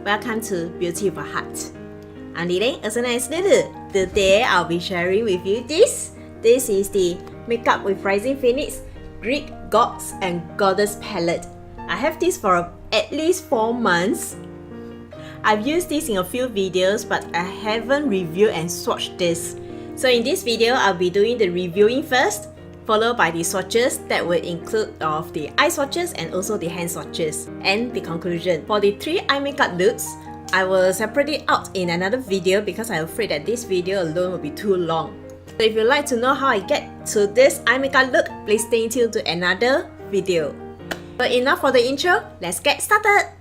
welcome to Beauty of a Heart. I'm Lily, also known as Lulu. Today I'll be sharing with you this. This is the Makeup with Rising Phoenix Greek Gods and Goddess palette. I have this for at least 4 months. I've used this in a few videos, but I haven't reviewed and swatched this. So in this video, I'll be doing the reviewing first, followed by the swatches that will include of the eye swatches and also the hand swatches, and the conclusion. For the 3 eye makeup looks, I will separate it out in another video because I'm afraid that this video alone will be too long. So if you'd like to know how I get to this eye makeup look, please stay tuned to another video. But enough for the intro, let's get started!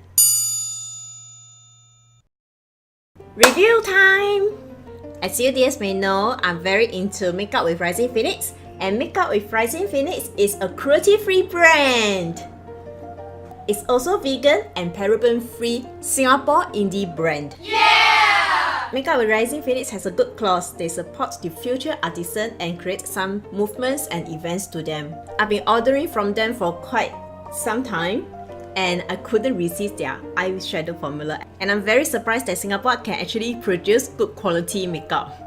Review time! As you dears may know, I'm very into Makeup with Rising Phoenix, and Makeup with Rising Phoenix is a cruelty-free brand. It's also vegan and paraben-free Singapore indie brand. Yeah! Makeup with Rising Phoenix has a good clause. They support the future artisan and create some movements and events to them. I've been ordering from them for quite some time, and I couldn't resist their eyeshadow formula. And I'm very surprised that Singapore can actually produce good quality makeup.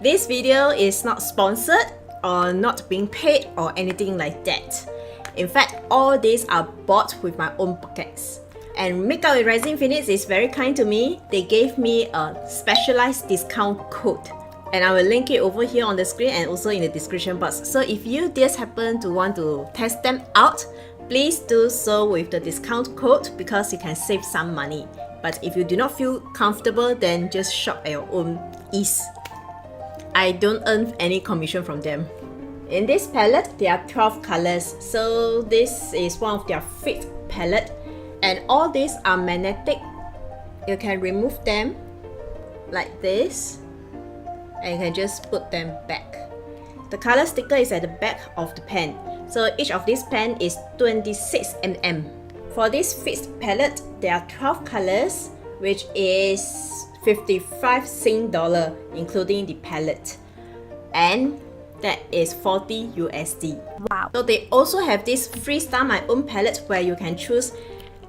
This video is not sponsored or not being paid or anything like that. In fact, all these are bought with my own pockets. And Makeup with Rising Phoenix is very kind to me. They gave me a specialized discount code, and I will link it over here on the screen and also in the description box. So if you just happen to want to test them out, please do so with the discount code because you can save some money. But if you do not feel comfortable, then just shop at your own ease. I don't earn any commission from them. In this palette, there are 12 colors. So this is one of their 5th palette. And all these are magnetic. You can remove them like this, and you can just put them back. The color sticker is at the back of the pen. So each of this pen is 26 mm. For this 5th palette, there are 12 colors, which is 55 Sing dollar, including the palette. And that is 40 USD. Wow. So they also have this freestyle my own palette where you can choose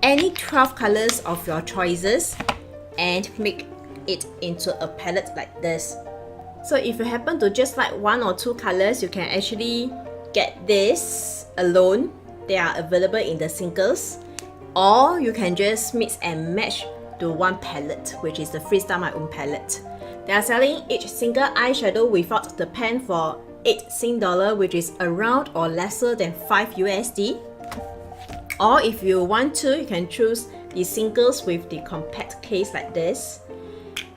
any 12 colors of your choices and make it into a palette like this. So if you happen to just like 1 or 2 colors, you can actually get this alone. They are available in the singles, or you can just mix and match to one palette, which is the freestyle my own palette. They are selling each single eyeshadow without the pen for 8 Sing dollar, which is around or lesser than 5 USD. Or if you want to, you can choose the singles with the compact case like this,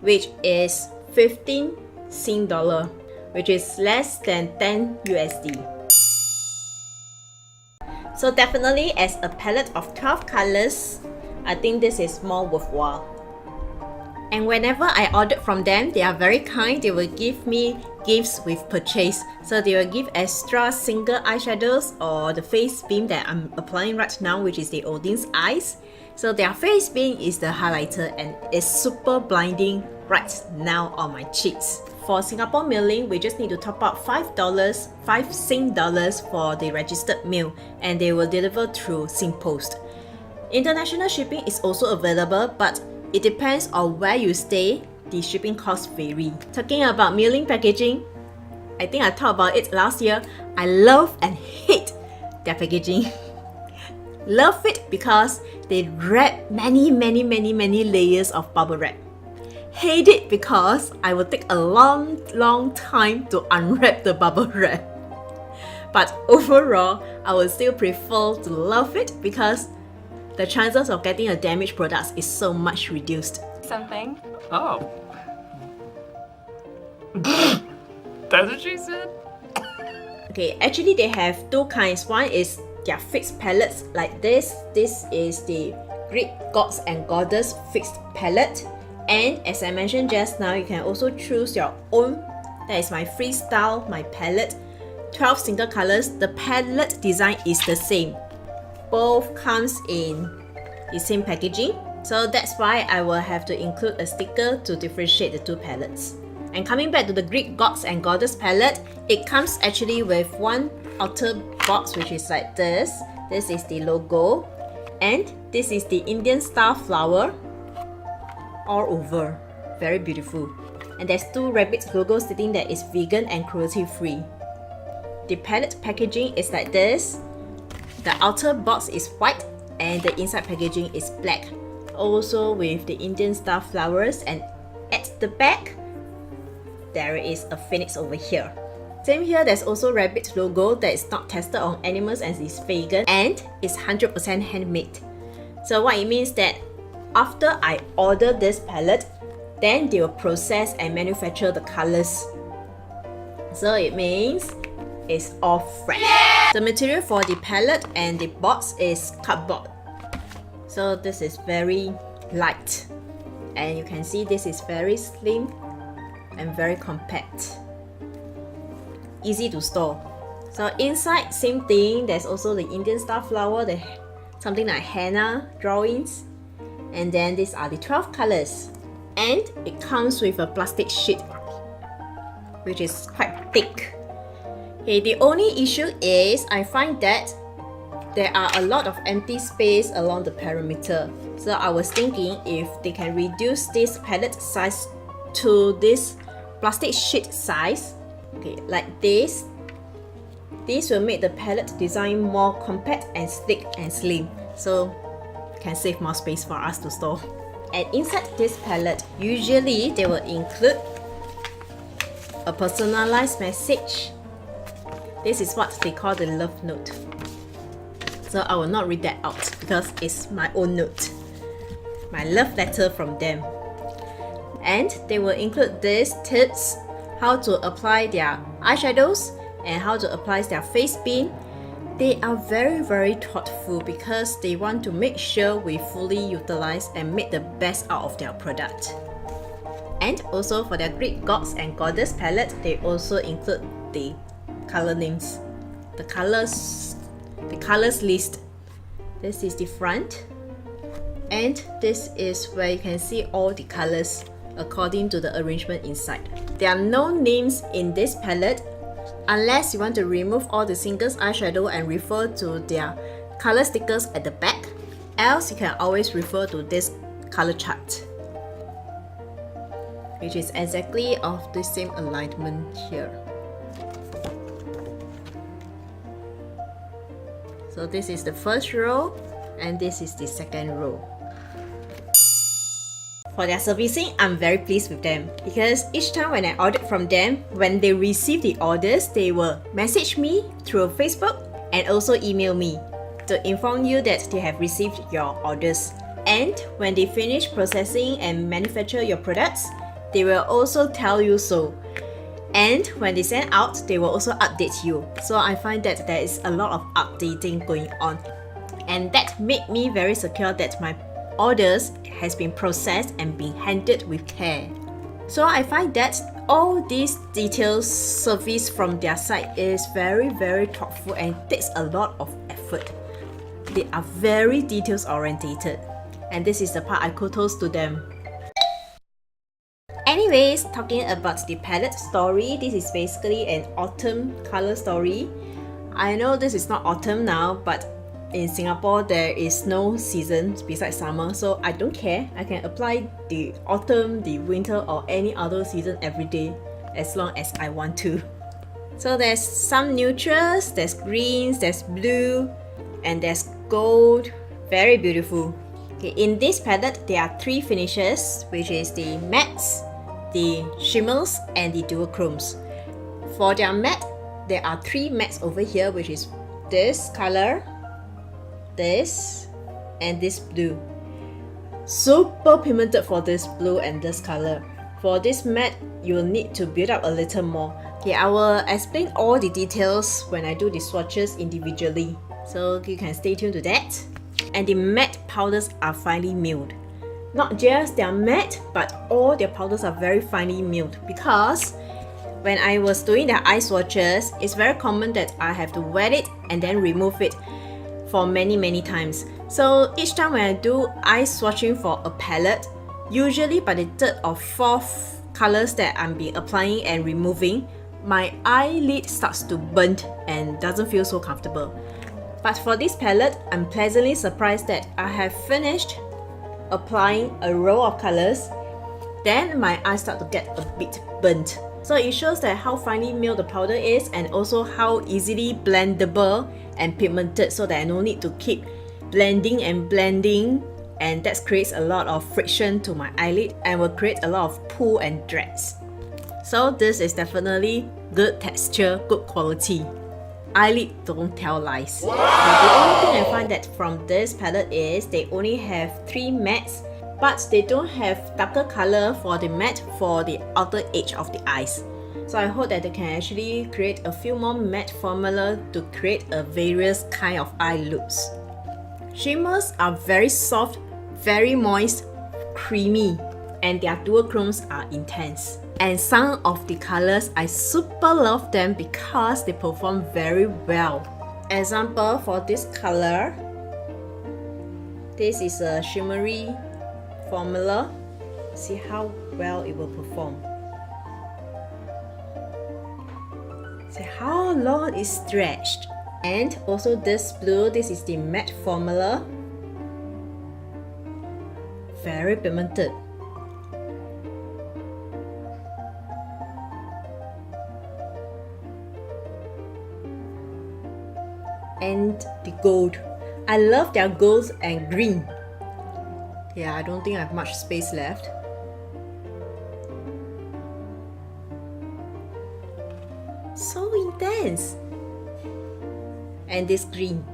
which is 15 Sing dollar, which is less than 10 USD. So definitely as a palette of 12 colors, I think this is more worthwhile. And whenever I ordered from them, they are very kind. They will give me gifts with purchase. So they will give extra single eyeshadows or the face beam that I'm applying right now, which is the Odin's eyes. So their face beam is the highlighter and it's super blinding right now on my cheeks. For Singapore mailing, we just need to top up $5, 5 Sing dollars for the registered mail, and they will deliver through SingPost. International shipping is also available, but it depends on where you stay. The shipping costs vary. Talking about mailing packaging, I think I talked about it last year. I love and hate their packaging. Love it because they wrap many layers of bubble wrap. Hate it because I will take a long time to unwrap the bubble wrap. But overall, I would still prefer to love it because the chances of getting a damaged product is so much reduced. Something. Oh. That's what she said? Okay, actually they have 2 kinds. One is their fixed palettes like this. This is the Greek Gods and Goddess fixed palette. And as I mentioned just now, you can also choose your own. That is my freestyle, my palette. 12 single colors. The palette design is the same. Both comes in the same packaging. So that's why I will have to include a sticker to differentiate the 2 palettes. And coming back to the Greek Gods and Goddess palette, it comes actually with one outer box which is like this. This is the logo, and this is the Indian style flower all over. Very beautiful. And there's two rabbit logos stating that it's vegan and cruelty free. The palette packaging is like this. The outer box is white and the inside packaging is black. Also with the Indian star flowers, and at the back there is a phoenix over here. Same here, there's also rabbit logo that is not tested on animals and is vegan and is 100% handmade. So what it means that after I order this palette, then they will process and manufacture the colors. So it means it's all fresh. The material for the palette and the box is cardboard. So this is very light. And you can see this is very slim and very compact. Easy to store. So inside, same thing, there's also the Indian star flower, something like henna drawings. And then these are the 12 colors. And it comes with a plastic sheet, which is quite thick. Okay, the only issue is I find that there are a lot of empty space along the perimeter. So I was thinking if they can reduce this palette size to this plastic sheet size, okay, like this will make the palette design more compact and sleek and slim, so can save more space for us to store. And inside this palette, usually they will include a personalized message. This is what they call the love note. So I will not read that out because it's my own note, my love letter from them. And they will include these tips, how to apply their eyeshadows and how to apply their face pin. They are very thoughtful because they want to make sure we fully utilize and make the best out of their product. And also for their Greek gods and goddess palette, they also include the color names, the colors list. This is the front, and this is where you can see all the colors according to the arrangement inside. There are no names in this palette unless you want to remove all the singles eyeshadow and refer to their color stickers at the back. Else you can always refer to this color chart, which is exactly of the same alignment here. So this is the first row and this is the second row. For their servicing, I'm very pleased with them because each time when I ordered from them, when they receive the orders, they will message me through Facebook and also email me to inform you that they have received your orders. And when they finish processing and manufacture your products, they will also tell you so. And when they send out, they will also update you. So I find that there is a lot of updating going on. And that made me very secure that my orders has been processed and been handled with care. So I find that all these details service from their side is very thoughtful and takes a lot of effort. They are very details orientated, and this is the part I kudos to them. Anyways, talking about the palette story, this is basically an autumn color story. I know this is not autumn now, but in Singapore there is no season besides summer, so I don't care. I can apply the autumn, the winter or any other season every day as long as I want to. So there's some neutrals, there's greens, there's blue, and there's gold. Very beautiful. Okay, in this palette there are three finishes, which is the mattes, the shimmers and the duochromes. For their matte, there are three mattes over here, which is this color, this, and this blue. Super pigmented for this blue and this color. For this matte, you will need to build up a little more. Okay, I will explain all the details when I do the swatches individually, so you can stay tuned to that. And the matte powders are finely milled. Not just their matte, but all their powders are very finely milled, because when I was doing the eye swatches, it's very common that I have to wet it and then remove it for many times. So each time when I do eye swatching for a palette, usually by the third or fourth colors that I'm be applying and removing, my eyelid starts to burn and doesn't feel so comfortable. But for this palette, I'm pleasantly surprised that I have finished applying a row of colors, then my eyes start to get a bit burnt. So it shows that how finely milled the powder is and also how easily blendable and pigmented, so that I no need to keep blending and blending, and that creates a lot of friction to my eyelid and will create a lot of pull and drags. So this is definitely good texture, good quality. Eyelid don't tell lies. Wow. The only thing I find that from this palette is they only have 3 mattes, but they don't have darker color for the matte for the outer edge of the eyes. So I hope that they can actually create a few more matte formula to create a various kind of eye looks. Shimmers are very soft, very moist, creamy, and their duochromes are intense. And some of the colors, I super love them because they perform very well. Example for this color, this is a shimmery formula. See how well it will perform. See how long it's stretched. And also this blue, this is the matte formula. Very pigmented. And the gold. I love their golds and green. Yeah, I don't think I have much space left. So intense. And this green.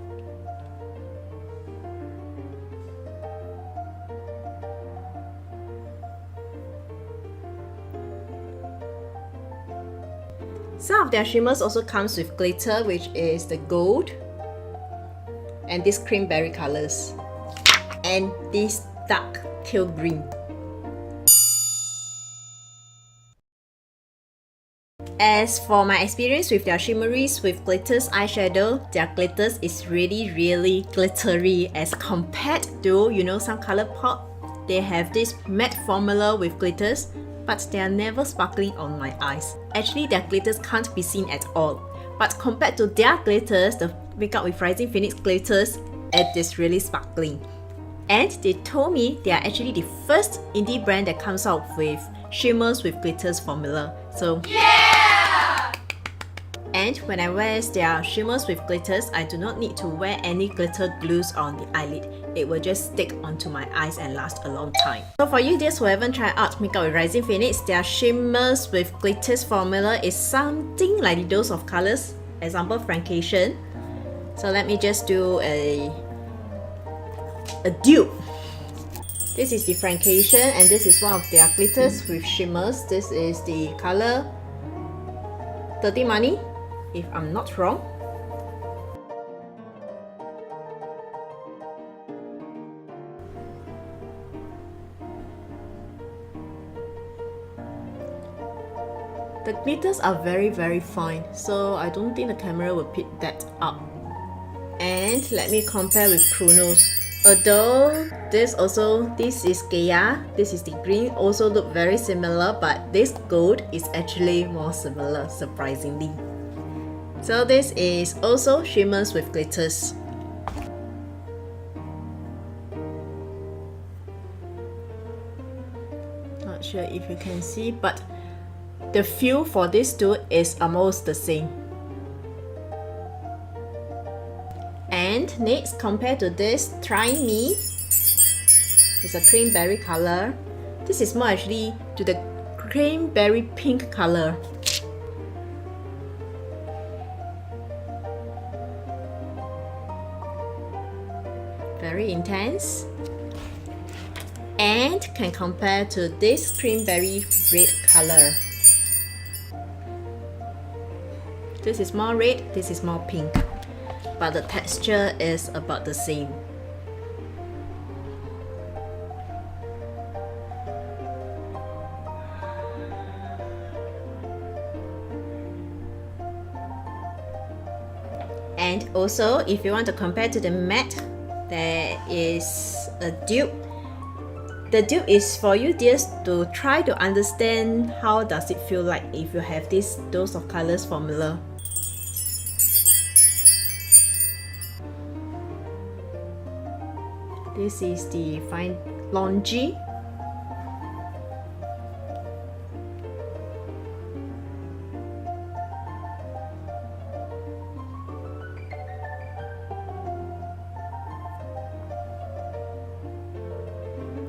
Some of their shimmers also comes with glitter, which is the gold and these creamberry colors and this dark teal green. As for my experience with their shimmeries with glitters eyeshadow, their glitters is really glittery as compared to, you know, some ColourPop. They have this matte formula with glitters, but they are never sparkling on my eyes. Actually, their glitters can't be seen at all. But compared to their glitters, the Makeup with Rising Phoenix glitters, it is really sparkling. And they told me they are actually the first indie brand that comes out with shimmers with glitters formula. So yeah! And when I wear their shimmers with glitters, I do not need to wear any glitter glues on the eyelid. It will just stick onto my eyes and last a long time. So for you dears who haven't tried out Makeup with Rising Phoenix, their shimmers with glitters formula is something like the Dose of Colors. Example, Francation. So let me just do a dupe. This is the Francation and this is one of their glitters with shimmers. This is the color 30 Money, if I'm not wrong. The glitters are very fine, so I don't think the camera will pick that up. And let me compare with Chronos. Although this is Gaia, this is the green, also look very similar, but this gold is actually more similar, surprisingly. So this is also shimmers with glitters. Not sure if you can see, but the feel for these two is almost the same. And next, compared to this, Try Me. It's a creamberry color. This is more actually to the creamberry pink color. Very intense. And can compare to this creamberry red color. This is more red, this is more pink, but the texture is about the same. And also, if you want to compare to the matte, there is a dupe. The dupe is for you dears to try to understand how does it feel like if you have this Dose of Colors formula. This is the fine Longy.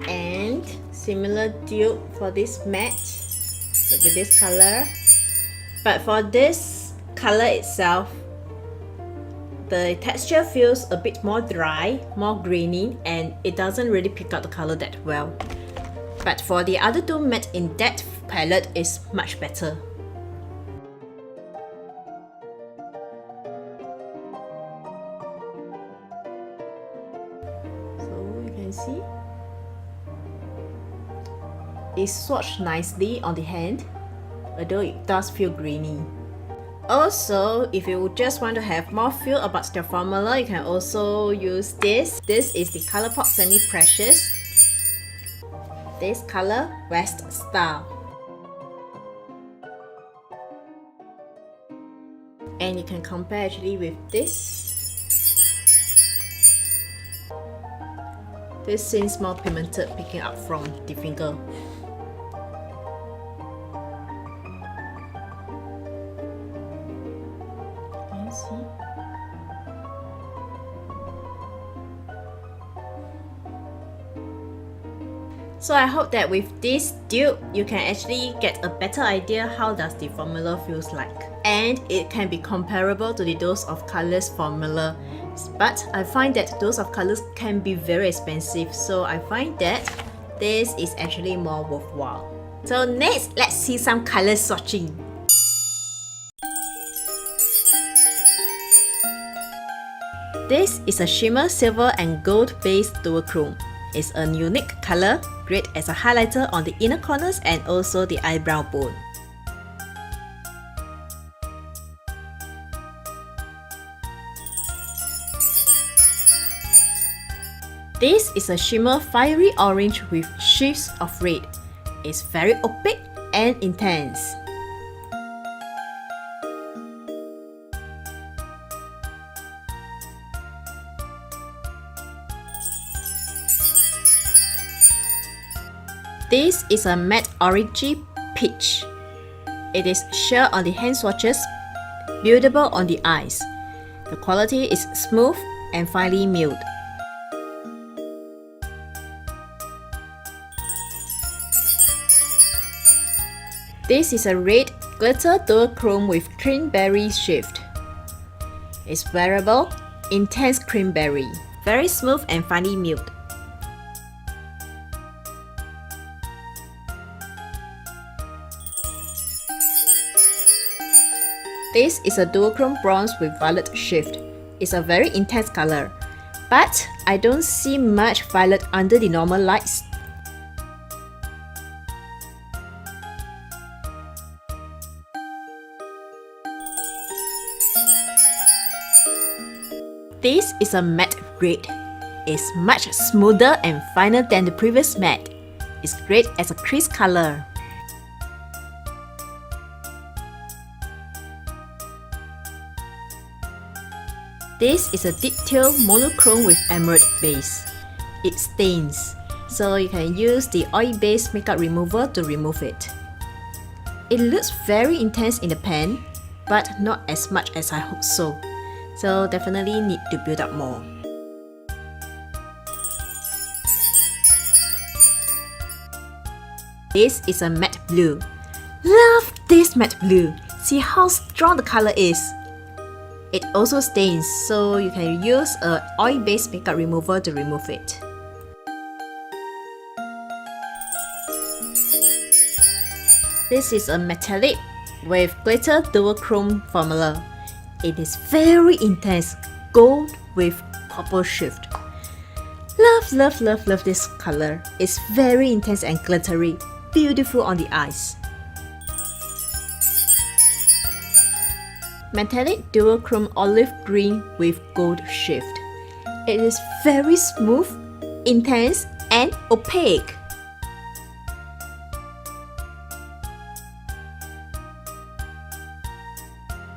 And similar dupe for this matte will be this color, but for this color itself, the texture feels a bit more dry, more grainy, and it doesn't really pick up the color that well. But for the other two matte in that palette is much better. So you can see it swatched nicely on the hand, although it does feel grainy. Also, if you just want to have more feel about the formula, you can also use this. This is the Colourpop Semi Precious. This color, West Style. And you can compare actually with this. This seems more pigmented picking up from the finger. See? So I hope that with this dupe, you can actually get a better idea how does the formula feels like. And it can be comparable to the Dose of Colours formula. But I find that Dose of Colours can be very expensive, so I find that this is actually more worthwhile. So next, let's see some colour swatching. This is a shimmer silver and gold based duochrome. It's a unique color, great as a highlighter on the inner corners and also the eyebrow bone. This is a shimmer fiery orange with shifts of red. It's very opaque and intense. This is a matte orangey peach. It is sheer on the hand swatches, buildable on the eyes. The quality is smooth and finely milled. This is a red glitter duochrome with cranberry shift. It's wearable, intense cranberry, very smooth and finely milled. This is a duochrome bronze with violet shift. It's a very intense color, but I don't see much violet under the normal lights. This is a matte red. It's much smoother and finer than the previous matte. It's great as a crease color. This is a detailed monochrome with emerald base. It stains, so you can use the oil-based makeup remover to remove it. It looks very intense in the pan, but not as much as I hope so. So definitely need to build up more. This is a matte blue. Love this matte blue. See how strong the color is. It also stains, so you can use an oil-based makeup remover to remove it. This is a metallic with glitter duochrome formula. It is very intense, gold with copper shift. Love, love, love, love this color. It's very intense and glittery, beautiful on the eyes. Metallic duochrome olive green with gold shift. It is very smooth, intense, and opaque.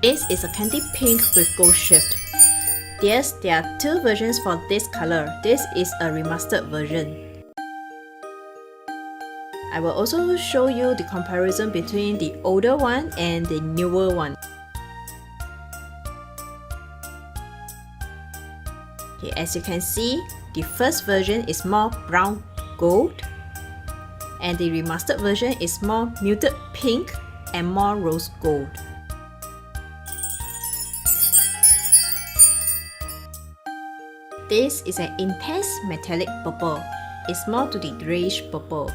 This is a candy pink with gold shift. Yes, there are two versions for this color. This is a remastered version. I will also show you the comparison between the older one and the newer one. Okay, as you can see, the first version is more brown gold, and the remastered version is more muted pink and more rose gold. This is an intense metallic purple. It's more to the greyish purple.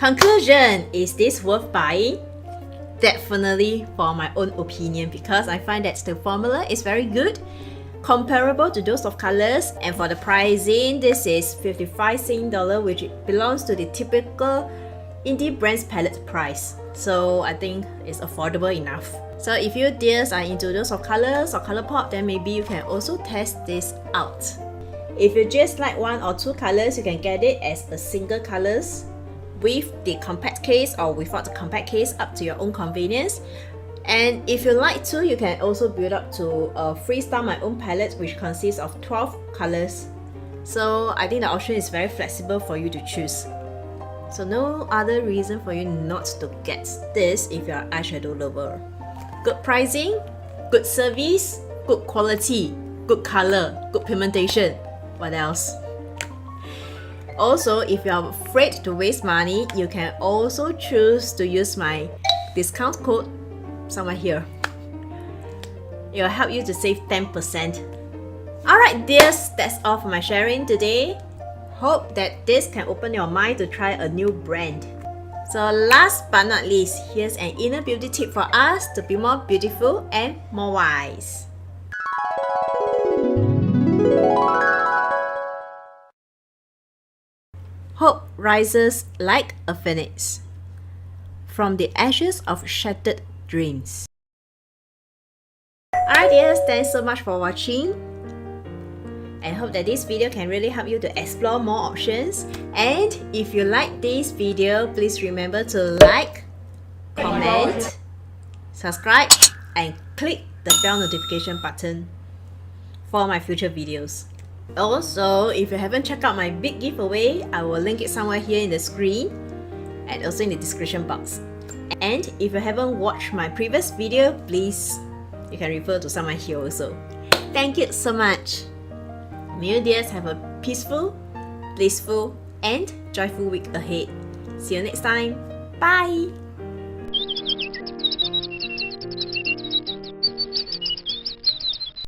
Conclusion, is this worth buying? Definitely for my own opinion, because I find that the formula is very good, comparable to those of Colours, and for the pricing, this is 55 Sing dollar, which belongs to the typical indie brands palette price. So I think it's affordable enough. So if you dears are into those of Colours or Colourpop, then maybe you can also test this out. If you just like one or two colours, you can get it as a single colours with the compact case or without the compact case, up to your own convenience. And if you like to, you can also build up to a freestyle my own palette, which consists of 12 colors. So I think the option is very flexible for you to choose. So no other reason for you not to get this if you're an eyeshadow lover. Good pricing, good service, good quality, good color, good pigmentation. What else? Also, if you are afraid to waste money, you can also choose to use my discount code somewhere here. It will help you to save 10%. Alright dears, that's all for my sharing today. Hope that this can open your mind to try a new brand. So last but not least, here's an inner beauty tip for us to be more beautiful and more wise. Hope rises like a phoenix from the ashes of shattered dreams. Alright dears, thanks so much for watching. I hope that this video can really help you to explore more options. And if you like this video, please remember to like, comment, subscribe, and click the bell notification button for my future videos. Also, if you haven't checked out my big giveaway, I will link it somewhere here in the screen and also in the description box. And if you haven't watched my previous video, please, you can refer to somewhere here also. Thank you so much. May you dears have a peaceful, blissful, and joyful week ahead. See you next time. Bye!